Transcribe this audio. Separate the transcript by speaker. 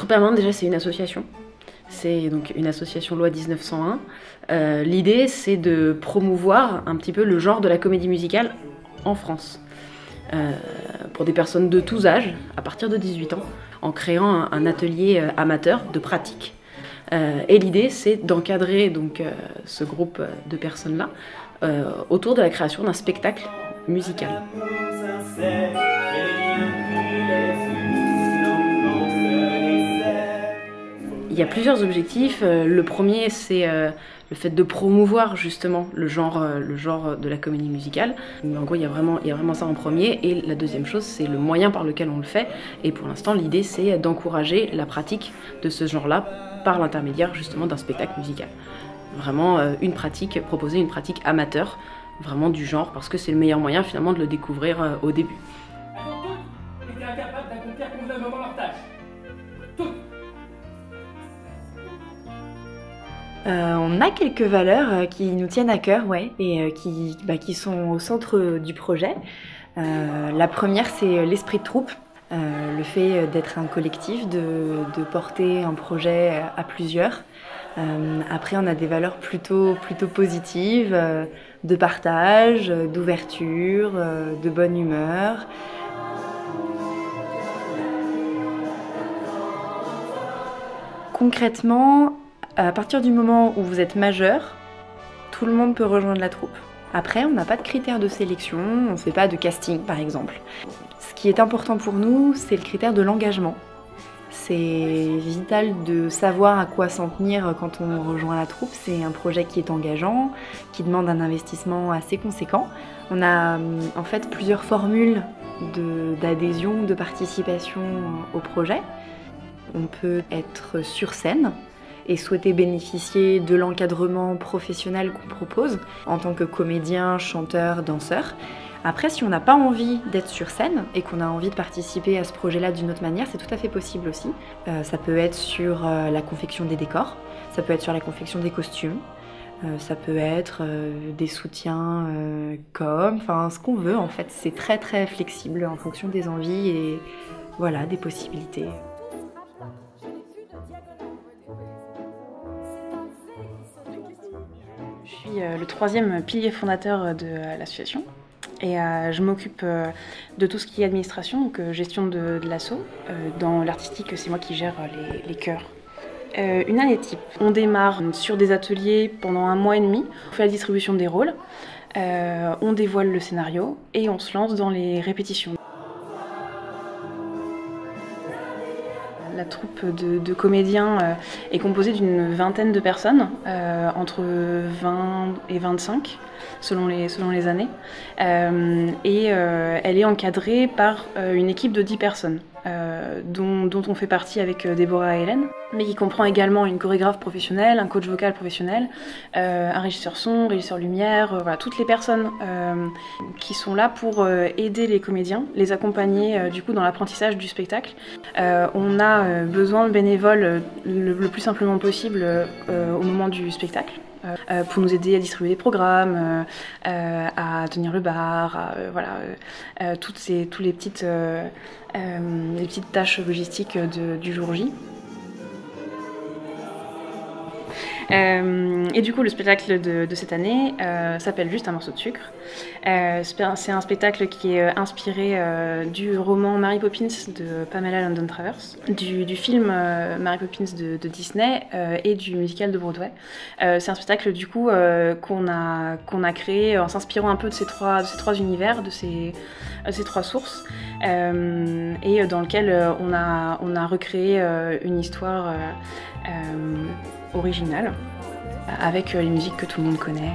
Speaker 1: Troupe Permanente, déjà, c'est une association. C'est donc une association loi 1901. L'idée, c'est de promouvoir un petit peu le genre de la comédie musicale en France. Pour des personnes de tous âges, à partir de 18 ans, en créant un atelier amateur de pratique. Et l'idée, c'est d'encadrer donc ce groupe de personnes-là autour de la création d'un spectacle musical. Il y a plusieurs objectifs. Le premier, c'est le fait de promouvoir justement le genre de la comédie musicale. En gros, il y a vraiment ça en premier. Et la deuxième chose, c'est le moyen par lequel on le fait. Et pour l'instant, l'idée, c'est d'encourager la pratique de ce genre-là par l'intermédiaire justement d'un spectacle musical. Vraiment proposer une pratique amateur, vraiment du genre, parce que c'est le meilleur moyen finalement de le découvrir au début.
Speaker 2: On a quelques valeurs qui nous tiennent à cœur, ouais, et qui sont au centre du projet. La première, c'est l'esprit de troupe, le fait d'être un collectif, de porter un projet à plusieurs. Après, on a des valeurs plutôt positives, de partage, d'ouverture, de bonne humeur. Concrètement, à partir du moment où vous êtes majeur, tout le monde peut rejoindre la troupe. Après, on n'a pas de critères de sélection, on ne fait pas de casting par exemple. Ce qui est important pour nous, c'est le critère de l'engagement. C'est vital de savoir à quoi s'en tenir quand on rejoint la troupe. C'est un projet qui est engageant, qui demande un investissement assez conséquent. On a en fait plusieurs formules d'adhésion, de participation au projet. On peut être sur scène et souhaiter bénéficier de l'encadrement professionnel qu'on propose en tant que comédien, chanteur, danseur. Après, si on n'a pas envie d'être sur scène et qu'on a envie de participer à ce projet-là d'une autre manière, c'est tout à fait possible aussi. Ça peut être sur la confection des décors, ça peut être sur la confection des costumes, ça peut être des soutiens enfin ce qu'on veut en fait. C'est très flexible en fonction des envies et voilà, des possibilités.
Speaker 3: Je suis le troisième pilier fondateur de l'association et je m'occupe de tout ce qui est administration, donc gestion de l'asso. Dans l'artistique, c'est moi qui gère les chœurs. Une année type, on démarre sur des ateliers pendant 1 mois et demi, on fait la distribution des rôles, on dévoile le scénario et on se lance dans les répétitions. La troupe de comédiens est composée d'une vingtaine de personnes, entre 20 et 25 selon les années. Et elle est encadrée par une équipe de 10 personnes, dont on fait partie avec Déborah et Hélène, mais qui comprend également une chorégraphe professionnelle, un coach vocal professionnel, un régisseur son, régisseur lumière, voilà, toutes les personnes qui sont là pour aider les comédiens, les accompagner du coup dans l'apprentissage du spectacle. On a besoin de bénévoles le plus simplement possible au moment du spectacle. Pour nous aider à distribuer des programmes, à tenir le bar, voilà, toutes les petites tâches logistiques du jour J. Et du coup, le spectacle de cette année s'appelle Juste un morceau de sucre. C'est un spectacle qui est inspiré du roman Mary Poppins de Pamela London Travers, du film Mary Poppins de Disney et du musical de Broadway. C'est un spectacle du coup qu'on a créé en s'inspirant un peu de ces trois univers, de ces 3 sources, et dans lequel on a recréé une histoire originale, avec les musiques que tout le monde connaît.